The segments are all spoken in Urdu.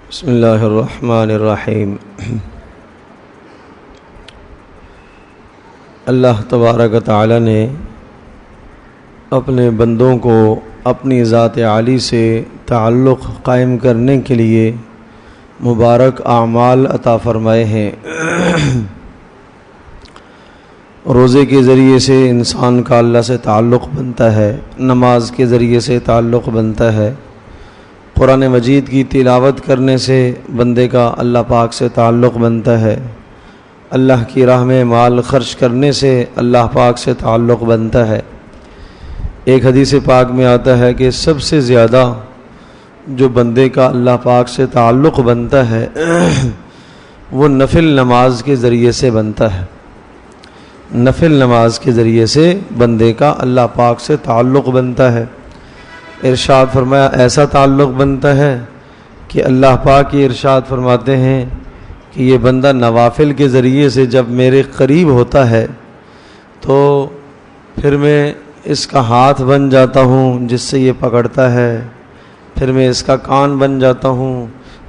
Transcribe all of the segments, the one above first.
بسم اللہ الرحمن الرحیم۔ اللہ تبارک و تعالی نے اپنے بندوں کو اپنی ذات عالی سے تعلق قائم کرنے کے لیے مبارک اعمال عطا فرمائے ہیں۔ روزے کے ذریعے سے انسان کا اللہ سے تعلق بنتا ہے، نماز کے ذریعے سے تعلق بنتا ہے، قرآن مجید کی تلاوت کرنے سے بندے کا اللہ پاک سے تعلق بنتا ہے، اللہ کی راہ میں مال خرچ کرنے سے اللہ پاک سے تعلق بنتا ہے۔ ایک حدیث پاک میں آتا ہے کہ سب سے زیادہ جو بندے کا اللہ پاک سے تعلق بنتا ہے وہ نفل نماز کے ذریعے سے بنتا ہے۔ نفل نماز کے ذریعے سے بندے کا اللہ پاک سے تعلق بنتا ہے۔ ارشاد فرمایا ایسا تعلق بنتا ہے کہ اللہ پاک یہ ارشاد فرماتے ہیں کہ یہ بندہ نوافل کے ذریعے سے جب میرے قریب ہوتا ہے تو پھر میں اس کا ہاتھ بن جاتا ہوں جس سے یہ پکڑتا ہے، پھر میں اس کا کان بن جاتا ہوں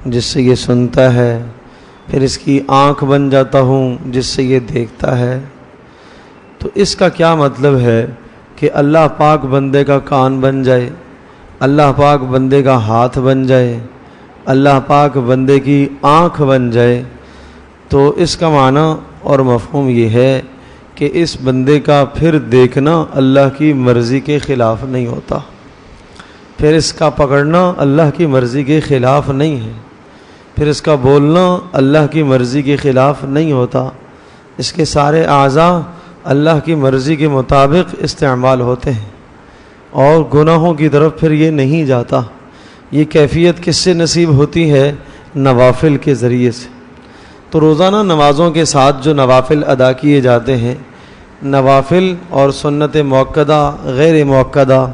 جس سے یہ سنتا ہے، پھر اس کی آنکھ بن جاتا ہوں جس سے یہ دیکھتا ہے۔ تو اس کا کیا مطلب ہے کہ اللہ پاک بندے کا کان بن جائے، اللہ پاک بندے کا ہاتھ بن جائے، اللہ پاک بندے کی آنکھ بن جائے، تو اس کا معنی اور مفہوم یہ ہے کہ اس بندے کا پھر دیکھنا اللہ کی مرضی کے خلاف نہیں ہوتا، پھر اس کا پکڑنا اللہ کی مرضی کے خلاف نہیں ہے، پھر اس کا بولنا اللہ کی مرضی کے خلاف نہیں ہوتا، اس کے سارے اعضاء اللہ کی مرضی کے مطابق استعمال ہوتے ہیں اور گناہوں کی طرف پھر یہ نہیں جاتا۔ یہ کیفیت کس سے نصیب ہوتی ہے؟ نوافل کے ذریعے سے۔ تو روزانہ نمازوں کے ساتھ جو نوافل ادا کیے جاتے ہیں، نوافل اور سنت موقدہ غیر موقدہ،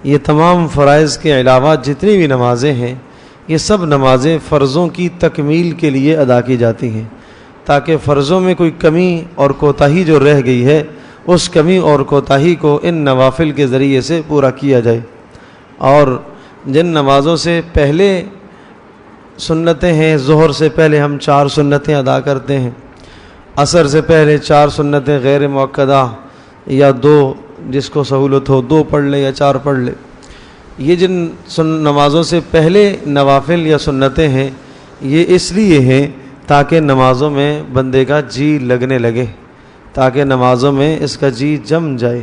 یہ تمام فرائض کے علاوہ جتنی بھی نمازیں ہیں یہ سب نمازیں فرضوں کی تکمیل کے لیے ادا کی جاتی ہیں، تاکہ فرضوں میں کوئی کمی اور کوتاہی جو رہ گئی ہے اس کمی اور کوتاہی کو ان نوافل کے ذریعے سے پورا کیا جائے۔ اور جن نمازوں سے پہلے سنتیں ہیں، ظہر سے پہلے ہم 4 سنتیں ادا کرتے ہیں، عصر سے پہلے 4 سنتیں غیر موقدہ یا 2، جس کو سہولت ہو 2 پڑھ لے یا 4 پڑھ لے، یہ جن نمازوں سے پہلے نوافل یا سنتیں ہیں یہ اس لیے ہیں تاکہ نمازوں میں بندے کا جی لگنے لگے، تاکہ نمازوں میں اس کا جی جم جائے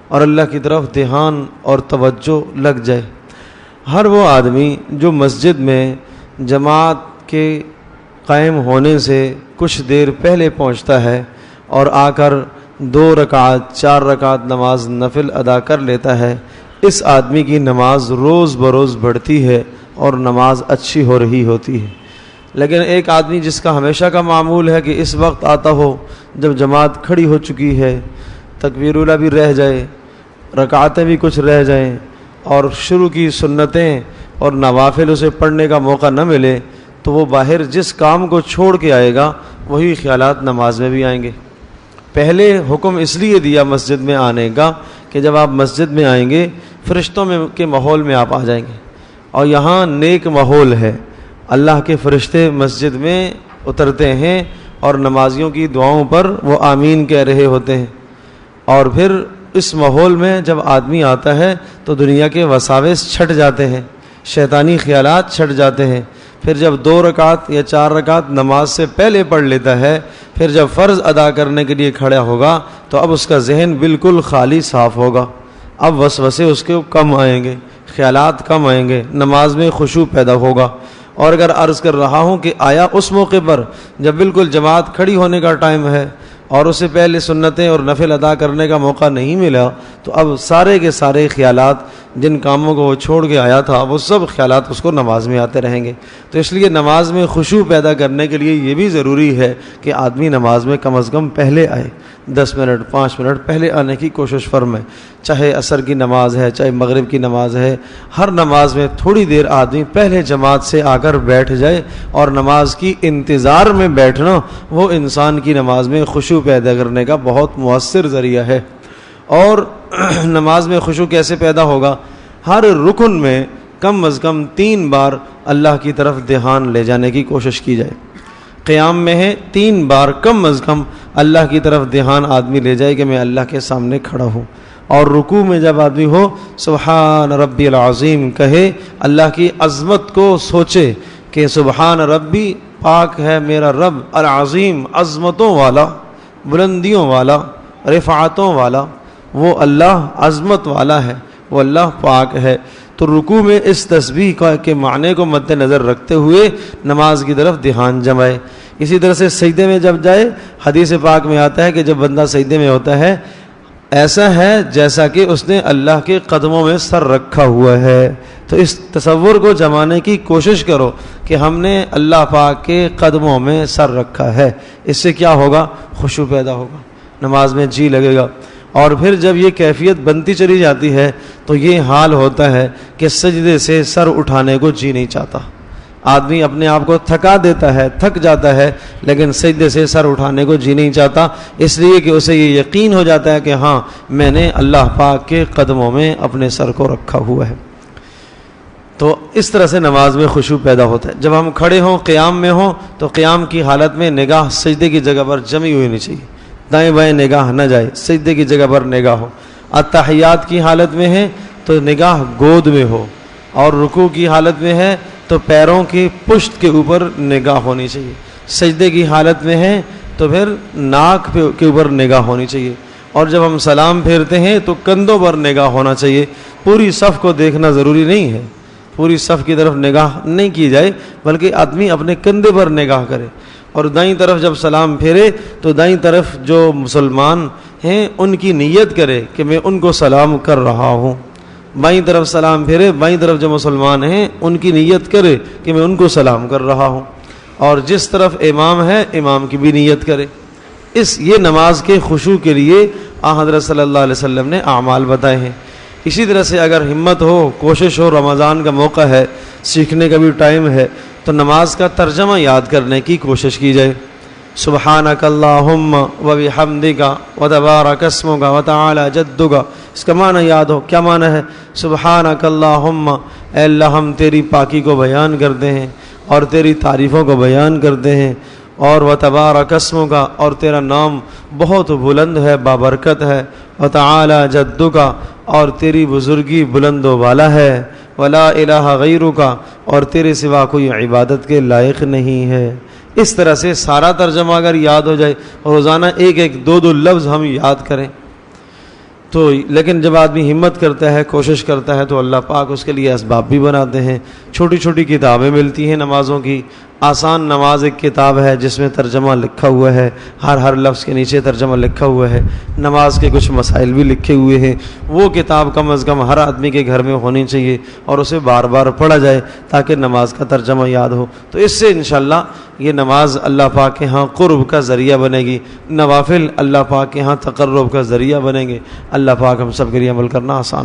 اور اللہ کی طرف دھیان اور توجہ لگ جائے۔ ہر وہ آدمی جو مسجد میں جماعت کے قائم ہونے سے کچھ دیر پہلے پہنچتا ہے اور آ کر 2 رکعت 4 رکعت نماز نفل ادا کر لیتا ہے، اس آدمی کی نماز روز بروز بڑھتی ہے اور نماز اچھی ہو رہی ہوتی ہے۔ لیکن ایک آدمی جس کا ہمیشہ کا معمول ہے کہ اس وقت آتا ہو جب جماعت کھڑی ہو چکی ہے، تکبیر اولیٰ بھی رہ جائے، رکعتیں بھی کچھ رہ جائیں اور شروع کی سنتیں اور نوافل اسے پڑھنے کا موقع نہ ملے، تو وہ باہر جس کام کو چھوڑ کے آئے گا وہی خیالات نماز میں بھی آئیں گے۔ پہلے حکم اس لیے دیا مسجد میں آنے کا کہ جب آپ مسجد میں آئیں گے فرشتوں کے ماحول میں آپ آ جائیں گے، اور یہاں نیک ماحول ہے، اللہ کے فرشتے مسجد میں اترتے ہیں اور نمازیوں کی دعاؤں پر وہ آمین کہہ رہے ہوتے ہیں، اور پھر اس ماحول میں جب آدمی آتا ہے تو دنیا کے وساوس چھٹ جاتے ہیں، شیطانی خیالات چھٹ جاتے ہیں۔ پھر جب 2 رکعت یا 4 رکعت نماز سے پہلے پڑھ لیتا ہے، پھر جب فرض ادا کرنے کے لیے کھڑا ہوگا تو اب اس کا ذہن بالکل خالی صاف ہوگا، اب وسوسے اس کے کم آئیں گے، خیالات کم آئیں گے، نماز میں خشوع پیدا ہوگا۔ اور اگر عرض کر رہا ہوں کہ آیا اس موقع پر جب بالکل جماعت کھڑی ہونے کا ٹائم ہے اور اسے پہلے سنتیں اور نفل ادا کرنے کا موقع نہیں ملا، تو اب سارے کے سارے خیالات جن کاموں کو وہ چھوڑ کے آیا تھا وہ سب خیالات اس کو نماز میں آتے رہیں گے۔ تو اس لیے نماز میں خشوع پیدا کرنے کے لیے یہ بھی ضروری ہے کہ آدمی نماز میں کم از کم پہلے آئے، 10 منٹ 5 منٹ پہلے آنے کی کوشش فرمائے، چاہے عصر کی نماز ہے چاہے مغرب کی نماز ہے، ہر نماز میں تھوڑی دیر آدمی پہلے جماعت سے آ کر بیٹھ جائے، اور نماز کی انتظار میں بیٹھنا وہ انسان کی نماز میں خشوع پیدا کرنے کا بہت مؤثر ذریعہ ہے۔ اور نماز میں خشوع کیسے پیدا ہوگا؟ ہر رکن میں کم از کم 3 بار اللہ کی طرف دھیان لے جانے کی کوشش کی جائے. قیام میں ہے 3 بار کم از کم اللہ کی طرف دھیان آدمی لے جائے کہ میں اللہ کے سامنے کھڑا ہوں. اور رکوع میں جب آدمی ہو سبحان ربی العظیم کہے, اللہ کی عظمت کو سوچے کہ سبحان ربی, پاک ہے میرا رب, العظیم عظمتوں والا, بلندیوں والا, رفعتوں والا, وہ اللہ عظمت والا ہے, وہ اللہ پاک ہے. تو رکوع میں اس تسبیح کے معنی کو مد نظر رکھتے ہوئے نماز کی طرف دھیان جمائے. اسی طرح سے سجدے میں جب جائے, حدیث پاک میں آتا ہے کہ جب بندہ سجدے میں ہوتا ہے ایسا ہے جیسا کہ اس نے اللہ کے قدموں میں سر رکھا ہوا ہے. تو اس تصور کو جمانے کی کوشش کرو کہ ہم نے اللہ پاک کے قدموں میں سر رکھا ہے. اس سے کیا ہوگا؟ خشوع پیدا ہوگا, نماز میں جی لگے گا. اور پھر جب یہ کیفیت بنتی چلی جاتی ہے تو یہ حال ہوتا ہے کہ سجدے سے سر اٹھانے کو جی نہیں چاہتا. آدمی اپنے آپ کو تھکا دیتا ہے, تھک جاتا ہے, لیکن سجدے سے سر اٹھانے کو جی نہیں چاہتا, اس لیے کہ اسے یہ یقین ہو جاتا ہے کہ ہاں میں نے اللہ پاک کے قدموں میں اپنے سر کو رکھا ہوا ہے. تو اس طرح سے نماز میں خشوع پیدا ہوتا ہے. جب ہم کھڑے ہوں, قیام میں ہوں, تو قیام کی حالت میں نگاہ سجدے کی جگہ پر جمی ہوئی نہیں چاہیے, دائیں بائیں نگاہ نہ جائے, سجدے کی جگہ پر نگاہ ہو. اتحیات کی حالت میں ہے تو نگاہ گود میں ہو, اور رکوع کی حالت میں ہے تو پیروں کی پشت کے اوپر نگاہ ہونی چاہیے. سجدے کی حالت میں ہے تو پھر ناک کے اوپر نگاہ ہونی چاہیے. اور جب ہم سلام پھیرتے ہیں تو کندھوں پر نگاہ ہونا چاہیے. پوری صف کو دیکھنا ضروری نہیں ہے, پوری صف کی طرف نگاہ نہیں کی جائے, بلکہ آدمی اپنے کندھے پر نگاہ کرے. اور دائیں طرف جب سلام پھیرے تو دائیں طرف جو مسلمان ہیں ان کی نیت کرے کہ میں ان کو سلام کر رہا ہوں. بائیں طرف سلام پھیرے, بائیں طرف جو مسلمان ہیں ان کی نیت کرے کہ میں ان کو سلام کر رہا ہوں. اور جس طرف امام ہے امام کی بھی نیت کرے. یہ نماز کے خشوع کے لیے حضرت صلی اللہ علیہ وسلم نے اعمال بتائے ہیں. اسی طرح سے اگر ہمت ہو, کوشش ہو, رمضان کا موقع ہے, سیکھنے کا بھی ٹائم ہے, تو نماز کا ترجمہ یاد کرنے کی کوشش کی جائے. سبحانک اللہم وبحمدک وتبارک اسمک وتعالی جدک, اس کا معنی یاد ہو. کیا معنی ہے؟ سبحانک اللہم, اے اللہ ہم تیری پاکی کو بیان کرتے ہیں اور تیری تعریفوں کو بیان کرتے ہیں. اور وتبارک اسمک, اور تیرا نام بہت بلند ہے, بابرکت ہے. وتعالی جدک, اور تیری بزرگی بلند و بالا ہے. ولا الہ غیرک, اور تیرے سوا کوئی عبادت کے لائق نہیں ہے. اس طرح سے سارا ترجمہ اگر یاد ہو جائے, روزانہ 1-2 لفظ ہم یاد کریں تو. لیکن جب آدمی ہمت کرتا ہے, کوشش کرتا ہے, تو اللہ پاک اس کے لیے اسباب بھی بناتے ہیں. چھوٹی چھوٹی کتابیں ملتی ہیں نمازوں کی. آسان نماز ایک کتاب ہے جس میں ترجمہ لکھا ہوا ہے, ہر لفظ کے نیچے ترجمہ لکھا ہوا ہے. نماز کے کچھ مسائل بھی لکھے ہوئے ہیں. وہ کتاب کم از کم ہر آدمی کے گھر میں ہونی چاہیے اور اسے بار بار پڑھا جائے تاکہ نماز کا ترجمہ یاد ہو. تو اس سے انشاءاللہ یہ نماز اللہ پاک کے ہاں قرب کا ذریعہ بنے گی. نوافل اللہ پاک کے ہاں تقرب کا ذریعہ بنیں گے. اللہ پاک ہم سب کے لیے عمل کرنا آسان